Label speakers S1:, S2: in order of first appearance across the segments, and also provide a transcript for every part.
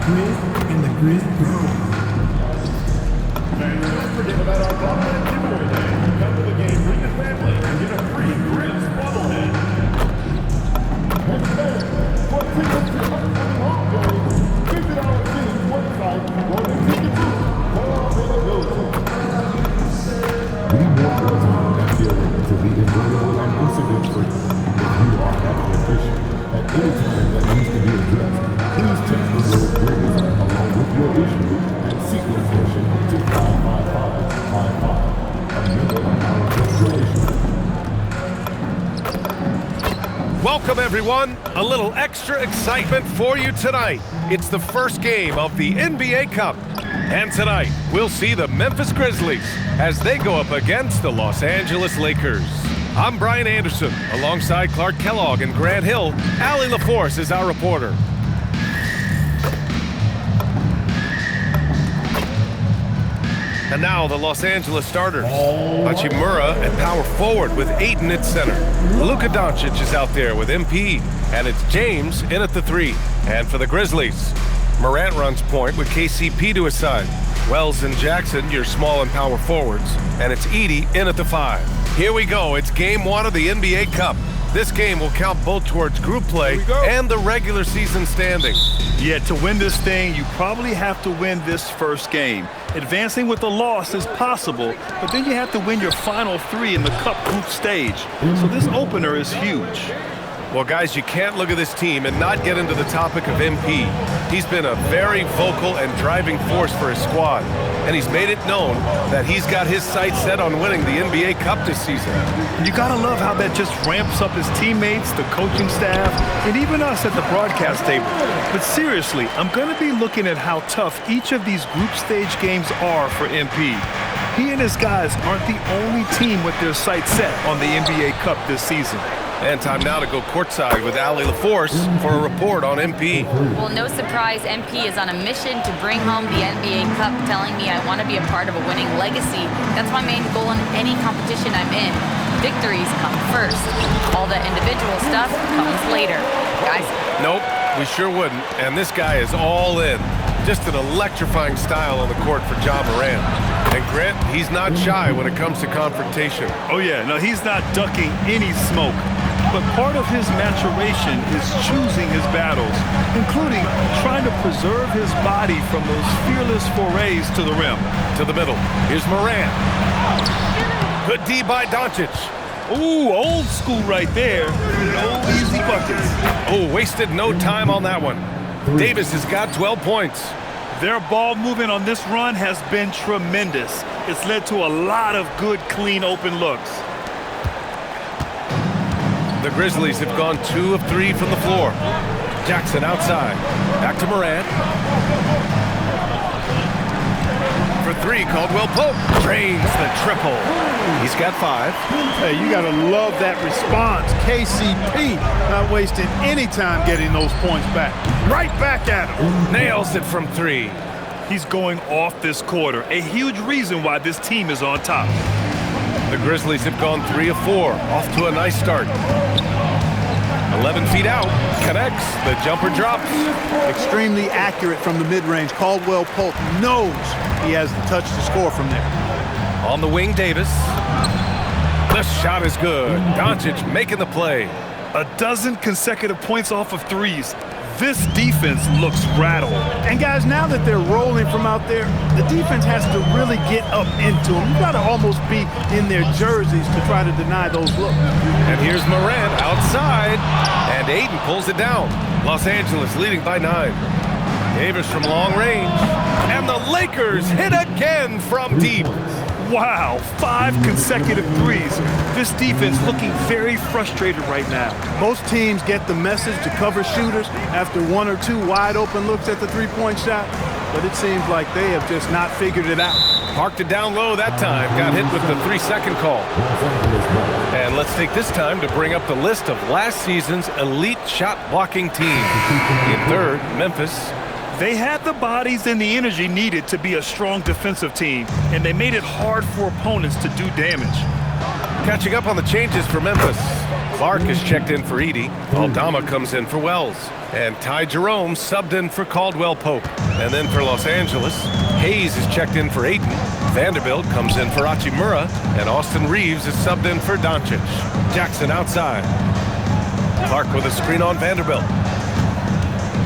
S1: Grid and the Grid Pro.
S2: And don't forget about our Bobblehead giveaway day. Come to the game, bring your family, and get a free Grizz Bobblehead. And today, for tickets to upcoming home games, visit our team's website or the ticket booth for availability.
S3: We want your time at the arena to be enjoyable and incident-free. If you are having an issue at any time that needs to be addressed, please text the word Grizz along with your issue and seek location to 55555. A member of our registration.
S4: Welcome, everyone. A little extra excitement for you tonight. It's the first game of the NBA Cup. And tonight, we'll see the Memphis Grizzlies as they go up against the Los Angeles Lakers. I'm Brian Anderson, alongside Clark Kellogg and Grant Hill. Allie LaForce is our reporter. And now the Los Angeles starters. Hachimura at power forward with Ayton at center. Luka Doncic is out there with MP. And it's James in at the 3. And for the Grizzlies, Morant runs point with KCP to his side. Wells and Jackson, your small and power forwards. And it's Edey in at the 5. Here we go. It's game 1 of the NBA Cup. This game will count both towards group play and the regular season standings.
S5: Yeah, to win this thing, you probably have to win this first game. Advancing with a loss is possible, but then you have to win your final 3 in the Cup group stage. So this opener is huge.
S4: Well, guys, you can't look at this team and not get into the topic of MP. He's been a very vocal and driving force for his squad, and he's made it known that he's got his sights set on winning the NBA Cup this season.
S5: You gotta love how that just ramps up his teammates, the coaching staff, and even us at the broadcast table. But seriously, I'm gonna be looking at how tough each of these group stage games are for MP. He and his guys aren't the only team with their sights set on the NBA Cup this season.
S4: And time now to go courtside with Allie LaForce for a report on MP.
S6: Well, no surprise, MP is on a mission to bring home the NBA Cup, telling me I want to be a part of a winning legacy. That's my main goal in any competition I'm in. Victories come first. All the individual stuff comes later. Guys?
S4: Nope, we sure wouldn't. And this guy is all in. Just an electrifying style on the court for Ja Morant. And Grant, he's not shy when it comes to confrontation.
S5: Oh yeah, no, he's not ducking any smoke. But part of his maturation is choosing his battles, including trying to preserve his body from those fearless forays to the rim.
S4: To the middle. Here's Morant. Good D by Doncic.
S5: Ooh, old school right there. No easy buckets.
S4: Oh, wasted no time on that one. Davis has got 12 points.
S5: Their ball movement on this run has been tremendous. It's led to a lot of good, clean, open looks.
S4: The Grizzlies have gone 2 of 3 from the floor. Jackson outside. Back to Morant. For 3, Caldwell Pope drains the triple. He's got 5.
S7: Hey, you got to love that response. KCP not wasting any time getting those points back. Right back at him.
S4: Nails it from 3.
S5: He's going off this quarter. A huge reason why this team is on top.
S4: The Grizzlies have gone 3 of 4. Off to a nice start. 11 feet out. Connects. The jumper drops.
S7: Extremely accurate from the mid-range. Caldwell Pope knows he has the touch to score from there.
S4: On the wing, Davis. The shot is good. Doncic making the play.
S5: A dozen consecutive points off of 3s. This defense looks rattled.
S7: And guys, now that they're rolling from out there, the defense has to really get up into them. You got to almost be in their jerseys to try to deny those looks.
S4: And here's Morant outside. And Ayton pulls it down. Los Angeles leading by 9. Davis from long range. And the Lakers hit again from deep.
S5: Wow, 5 consecutive 3s. This defense looking very frustrated right now.
S7: Most teams get the message to cover shooters after 1 or 2 wide open looks at the three-point shot, but it seems like they have just not figured it out.
S4: Parked it down low that time. Got hit with the 3-second call. And let's take this time to bring up the list of last season's elite shot blocking team. In 3rd, Memphis.
S5: They had the bodies and the energy needed to be a strong defensive team, and they made it hard for opponents to do damage.
S4: Catching up on the changes for Memphis. Clark is checked in for Edie. Aldama comes in for Wells. And Ty Jerome subbed in for Caldwell Pope. And then for Los Angeles, Hayes is checked in for Ayton. Vanderbilt comes in for Hachimura. And Austin Reeves is subbed in for Doncic. Jackson outside. Clark with a screen on Vanderbilt.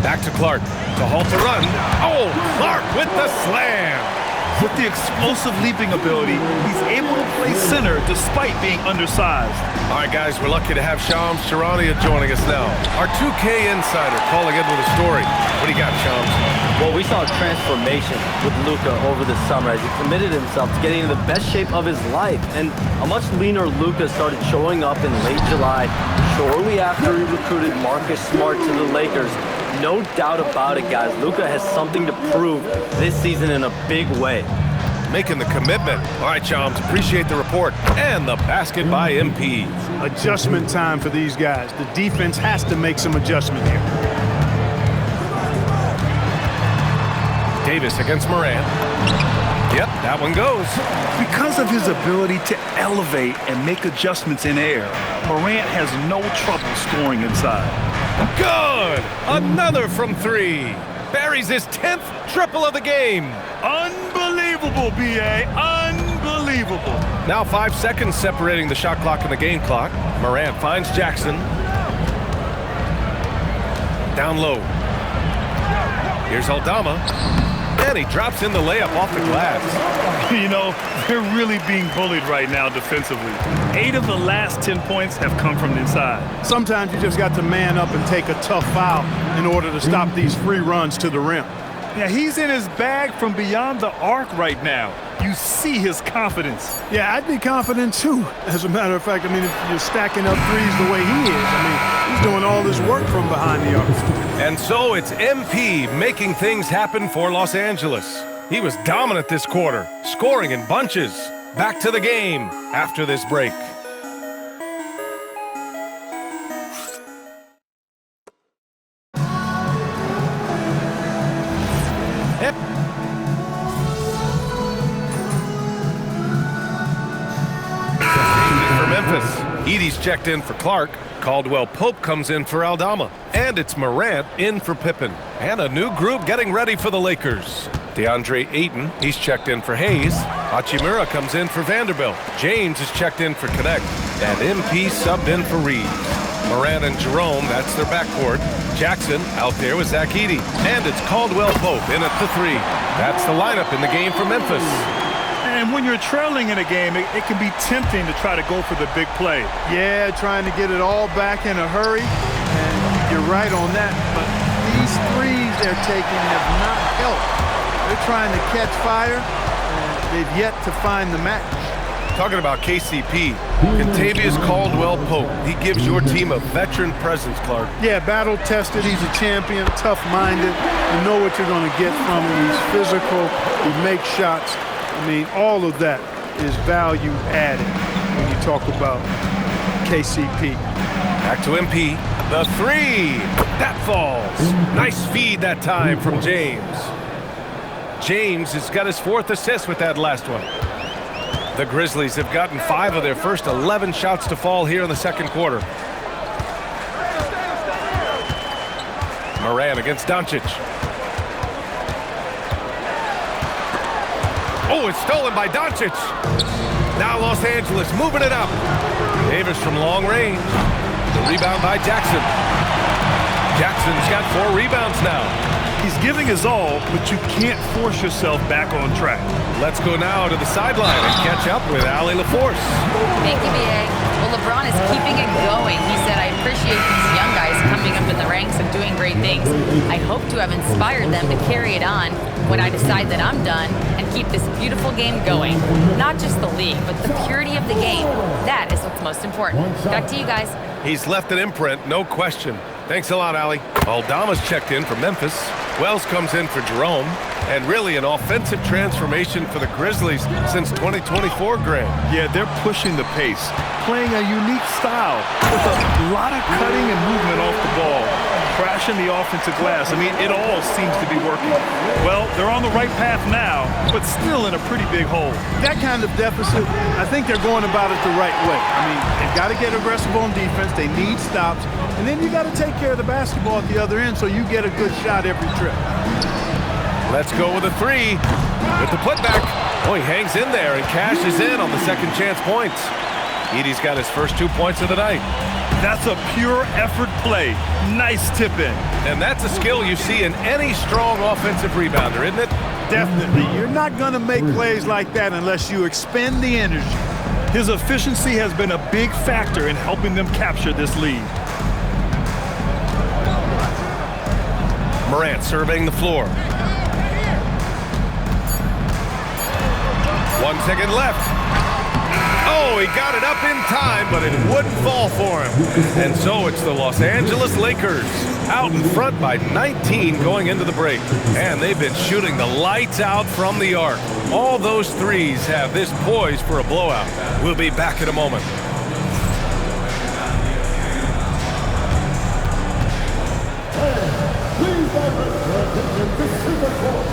S4: Back to Clark to halt the run. Oh, Clark with the slam.
S5: With the explosive leaping ability, he's able to play center despite being undersized.
S4: All right, guys, we're lucky to have Shams Charania joining us now. Our 2K insider calling in with a story. What do you got, Shams?
S8: Well, we saw a transformation with Luka over the summer as he committed himself to getting in the best shape of his life. And a much leaner Luka started showing up in late July, shortly after he recruited Marcus Smart to the Lakers. No doubt about it, guys. Luka has something to prove this season in a big way.
S4: Making the commitment. All right, Shams, appreciate the report. And the basket by MP.
S7: Adjustment time for these guys. The defense has to make some adjustment here.
S4: Davis against Moran. Yep, that one goes.
S5: Because of his ability to elevate and make adjustments in air, Morant has no trouble scoring inside.
S4: Good! Another from three. Buries his 10th triple of the game.
S5: Unbelievable, B.A. Unbelievable.
S4: Now 5 seconds separating the shot clock and the game clock. Morant finds Jackson. Down low. Here's Aldama. And he drops in the layup off the glass.
S5: You know, they're really being bullied right now defensively. 8 of the last 10 points have come from inside.
S7: Sometimes you just got to man up and take a tough foul in order to stop these free runs to the rim.
S5: Yeah, he's in his bag from beyond the arc right now. You see his confidence.
S7: Yeah, I'd be confident too. As a matter of fact, I mean, if you're stacking up threes the way he is, I mean, he's doing all this work from behind the arc.
S4: And so it's MP making things happen for Los Angeles. He was dominant this quarter, scoring in bunches. Back to the game after this break. For Memphis, Edie's checked in for Clark. Caldwell Pope comes in for Aldama. And it's Morant in for Pippen. And a new group getting ready for the Lakers. DeAndre Ayton, he's checked in for Hayes. Hachimura comes in for Vanderbilt. James is checked in for Connect. And MP subbed in for Reeves. Moran and Jerome, that's their backcourt. Jackson out there with Zach Edey. And it's Caldwell Pope in at the 3. That's the lineup in the game for Memphis.
S5: And when you're trailing in a game, it can be tempting to try to go for the big play.
S7: Yeah, trying to get it all back in a hurry. And you're right on that. But these threes they're taking have not helped. They're trying to catch fire, and they've yet to find the match.
S4: Talking about KCP, Contavious Caldwell Pope. He gives your team a veteran presence, Clark.
S7: Yeah, battle-tested. He's a champion, tough-minded. You know what you're going to get from him. He's physical. He makes shots. I mean, all of that is value added when you talk about KCP.
S4: Back to MP. The 3. That falls. Nice feed that time from James. James has got his 4th assist with that last one. The Grizzlies have gotten 5 of their first 11 shots to fall here in the second quarter. Moran against Doncic. Oh, it's stolen by Doncic. Now Los Angeles moving it up. Davis from long range. The rebound by Jackson. Jackson's got 4 rebounds now.
S5: He's giving his all, but you can't force yourself back on track.
S4: Let's go now to the sideline and catch up with Allie LaForce.
S6: Thank you, B.A. Well, LeBron is keeping it going. He said, I appreciate these young guys coming up in the ranks and doing great things. I hope to have inspired them to carry it on when I decide that I'm done and keep this beautiful game going. Not just the league, but the purity of the game. That is what's most important. Back to you guys.
S4: He's left an imprint, no question. Thanks a lot, Allie. Aldama's checked in for Memphis. Wells comes in for Jerome. And really an offensive transformation for the Grizzlies since 2024, Grant.
S5: Yeah, they're pushing the pace, playing a unique style with a lot of cutting and movement off the ball. crashing the offensive glass. I mean, it all seems to be working. Well, they're on the right path now, but still in a pretty big hole.
S7: That kind of deficit, I think they're going about it the right way. I mean, they've got to get aggressive on defense. They need stops. And then you got to take care of the basketball at the other end so you get a good shot every trip.
S4: Let's go with a three. With the putback. Oh, he hangs in there and cashes in on the second chance points. Edey's got his first 2 points of the night.
S5: That's a pure effort play. Nice tip in.
S4: And that's a skill you see in any strong offensive rebounder, isn't it?
S7: Definitely. You're not going to make plays like that unless you expend the energy.
S5: His efficiency has been a big factor in helping them capture this lead.
S4: Morant surveying the floor. 1 second left. Oh, he got it up in time, but it wouldn't fall for him. And so it's the Los Angeles Lakers out in front by 19 going into the break. And they've been shooting the lights out from the arc. All those threes have this poised for a blowout. We'll be back in a moment.
S2: Please direct your attention to Super Court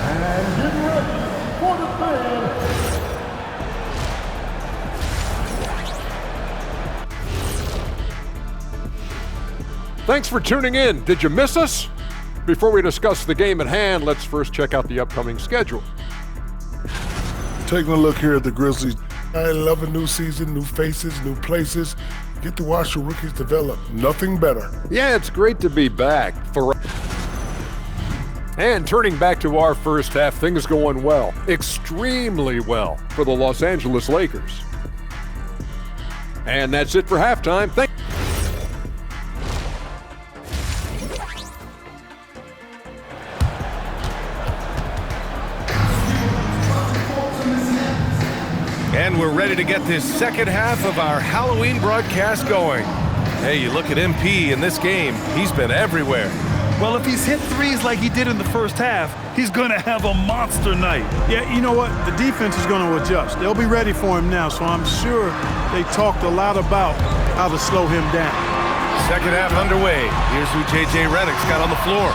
S2: and get ready for the band.
S9: Thanks for tuning in. Did you miss us? Before we discuss the game at hand, let's first check out the upcoming schedule.
S1: Taking a look here at the Grizzlies. I love a new season, new faces, new places. Get to watch the rookies develop. Nothing better.
S9: Yeah, it's great to be back. And turning back to our first half, things going well. Extremely well for the Los Angeles Lakers. And that's it for halftime.
S4: And we're ready to get this second half of our Halloween broadcast going. Hey, you look at MP in this game, he's been everywhere.
S5: Well, if he's hit threes like he did in the first half, he's going to have a monster night.
S7: Yeah, you know what? The defense is going to adjust. They'll be ready for him now, so I'm sure they talked a lot about how to slow him down.
S4: Second half underway. Here's who J.J. Redick's got on the floor.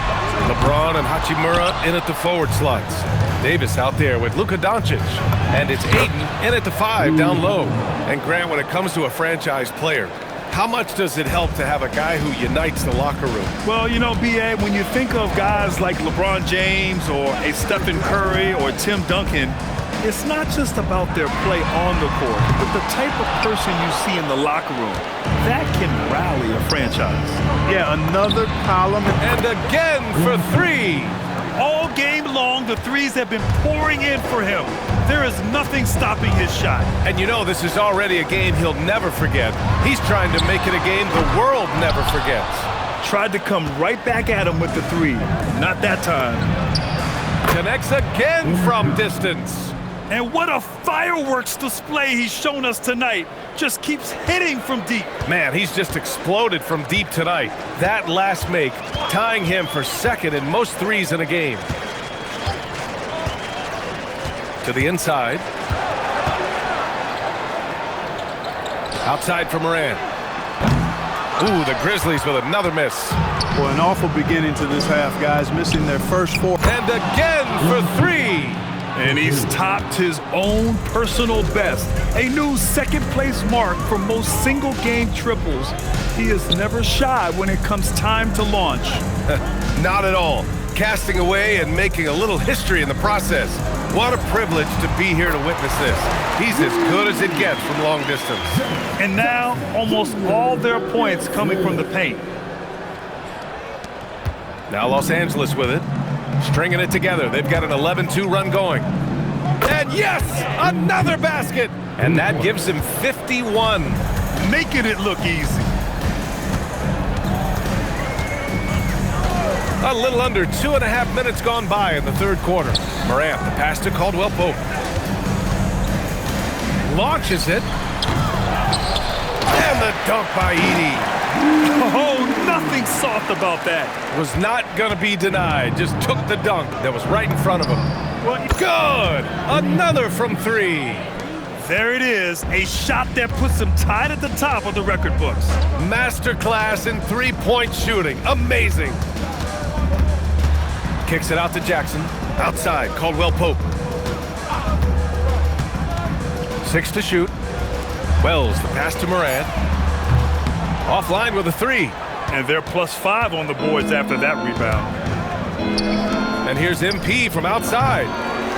S4: LeBron and Hachimura in at the forward slots. Davis out there with Luka Doncic. And it's Ayton in at the 5 down low. And Grant, when it comes to a franchise player, how much does it help to have a guy who unites the locker room?
S5: Well, you know, B.A., when you think of guys like LeBron James or a Stephen Curry or Tim Duncan, it's not just about their play on the court, but the type of person you see in the locker room. That can rally a franchise.
S7: Yeah, another column.
S4: And again for three.
S5: All game long, the threes have been pouring in for him. There is nothing stopping his shot.
S4: And you know, this is already a game he'll never forget. He's trying to make it a game the world never forgets.
S5: Tried to come right back at him with the three. Not that time.
S4: Connects again from distance.
S5: And what a fireworks display he's shown us tonight. Just keeps hitting from deep.
S4: Man, he's just exploded from deep tonight. That last make, tying him for second in most threes in a game. To the inside. Outside for Morant. Ooh, the Grizzlies with another miss.
S7: Boy, an awful beginning to this half, guys, missing their first 4.
S4: And again for three.
S5: And he's topped his own personal best. A new second-place mark for most single-game triples. He is never shy when it comes time to launch.
S4: Not at all. Casting away and making a little history in the process. What a privilege to be here to witness this. He's as good as it gets from long distance.
S5: And now, almost all their points coming from the paint.
S4: Now Los Angeles with it. Stringing it together. They've got an 11-2 run going. And yes, another basket. And that gives him 51.
S5: Making it look easy.
S4: A little under 2.5 minutes gone by in the third quarter. Morant, the pass to Caldwell Pope. Launches it. And the dunk by Edey.
S5: Oh, nothing soft about that.
S4: Was not going to be denied. Just took the dunk that was right in front of him. Well, good. Another from three.
S5: There it is, a shot that puts him tied at the top of the record books.
S4: Masterclass in three-point shooting. Amazing. Kicks it out to Jackson. Outside, Caldwell Pope. 6 to shoot. Wells, the pass to Morant. Offline with a 3.
S5: And they're +5 on the boards after that rebound.
S4: And here's MP from outside.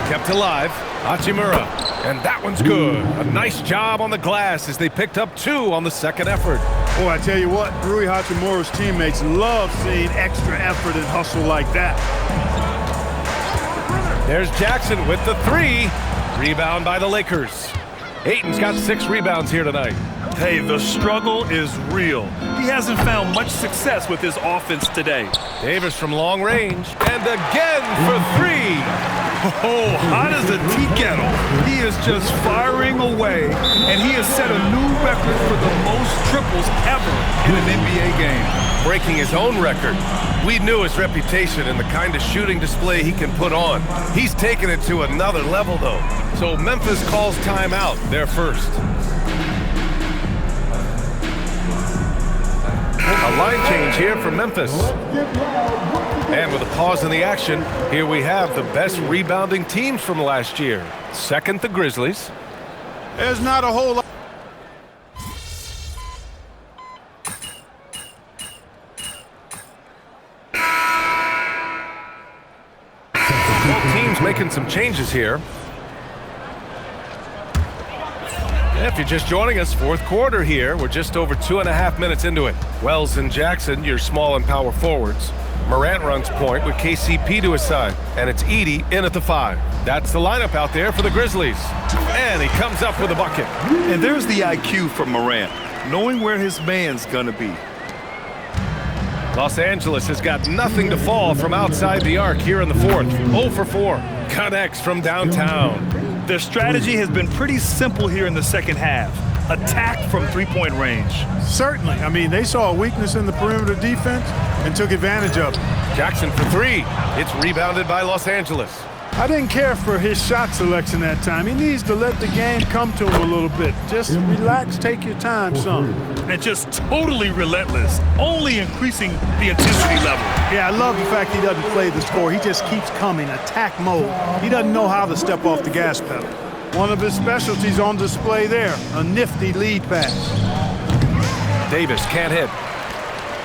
S4: Kept alive. Hachimura. And that one's good. A nice job on the glass as they picked up 2 on the second effort.
S7: Boy, I tell you what, Rui Hachimura's teammates love seeing extra effort and hustle like that.
S4: There's Jackson with the 3. Rebound by the Lakers. Ayton's got 6 rebounds here tonight.
S5: Hey, the struggle is real. He hasn't found much success with his offense today.
S4: Davis from long range. And again for 3.
S5: Oh, hot as a tea kettle. He is just firing away, and he has set a new record for the most triples ever in an NBA game.
S4: Breaking his own record. We knew his reputation and the kind of shooting display he can put on. He's taken it to another level, though. So Memphis calls timeout. They're first. A line change here for Memphis. And with a pause in the action, here we have the best rebounding teams from last year. Second, the Grizzlies.
S7: There's not a whole lot.
S4: Both teams making some changes here. If you're just joining us, fourth quarter here. We're just over 2.5 minutes into it. Wells and Jackson, your small and power forwards. Morant runs point with KCP to his side. And it's Edey in at the 5. That's the lineup out there for the Grizzlies. And he comes up with a bucket.
S5: And there's the IQ for Morant, knowing where his man's gonna be.
S4: Los Angeles has got nothing to fall from outside the arc here in the fourth. 0 for 4. Connects from downtown.
S5: Their strategy has been pretty simple here in the second half. Attack from three-point range.
S7: Certainly. I mean, they saw a weakness in the perimeter defense and took advantage of it.
S4: Jackson for 3. It's rebounded by Los Angeles.
S7: I didn't care for his shot selection that time. He needs to let the game come to him a little bit. Just relax, take your time, son.
S5: And just totally relentless, only increasing the intensity level.
S7: Yeah, I love the fact he doesn't play the score. He just keeps coming, attack mode. He doesn't know how to step off the gas pedal. One of his specialties on display there, a nifty lead pass.
S4: Davis can't hit.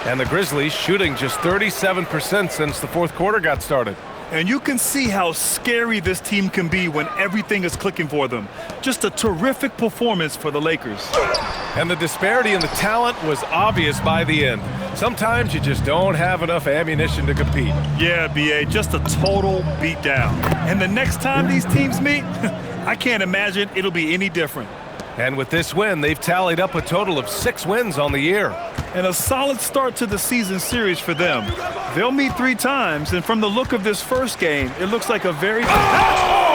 S4: And the Grizzlies shooting just 37% since the fourth quarter got started.
S5: And you can see how scary this team can be when everything is clicking for them. Just a terrific performance for the Lakers.
S4: And the disparity in the talent was obvious by the end. Sometimes you just don't have enough ammunition to compete.
S5: Yeah, B.A., just a total beatdown. And the next time these teams meet, I can't imagine it'll be any different.
S4: And with this win, they've tallied up a total of 6 wins on the year.
S5: And a solid start to the season series for them. They'll meet 3 times, and from the look of this first game, it looks like a very...
S4: Oh!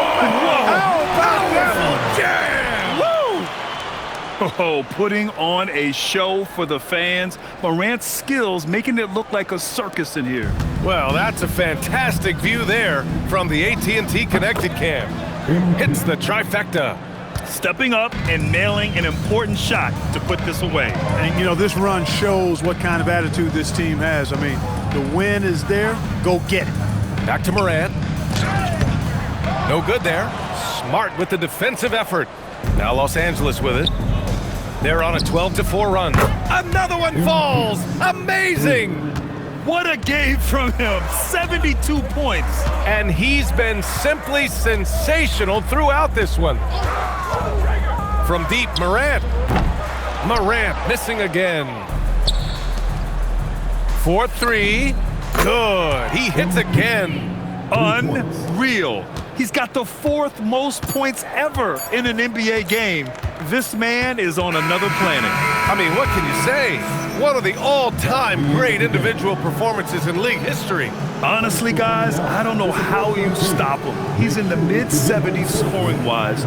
S5: Oh, putting on a show for the fans. Morant's skills making it look like a circus in here.
S4: Well, that's a fantastic view there from the AT&T Connected Cam. Hits the trifecta.
S5: Stepping up and nailing an important shot to put this away.
S7: And, you know, this run shows what kind of attitude this team has. I mean, the win is there. Go get it.
S4: Back to Morant. No good there. Smart with the defensive effort. Now Los Angeles with it. They're on a 12-4 run. Another one falls. Amazing.
S5: What a game from him. 72 points.
S4: And he's been simply sensational throughout this one. From deep, Morant. Morant missing again. 4-3. Good. He hits again.
S5: Unreal. He's got the 4th most points ever in an NBA game. This man is on another planet.
S4: I mean, what can you say? One of the all-time great individual performances in league history.
S5: Honestly, guys, I don't know how you stop him. He's in the mid-70s scoring-wise.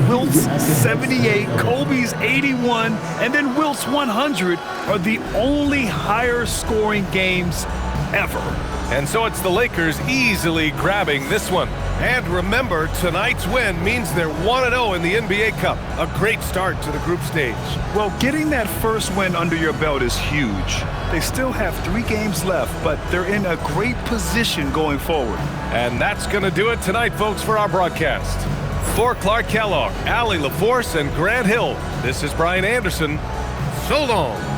S5: Wilt's 78, Kobe's 81, and then Wilt's 100 are the only higher-scoring games ever.
S4: And so it's the Lakers easily grabbing this one. And remember, tonight's win means they're 1-0 in the NBA Cup. A great start to the group stage.
S5: Well, getting that first win under your belt is huge. They still have 3 games left, but they're in a great position going forward.
S4: And that's going to do it tonight, folks, for our broadcast. For Clark Kellogg, Allie LaForce, and Grant Hill, this is Brian Anderson. So long.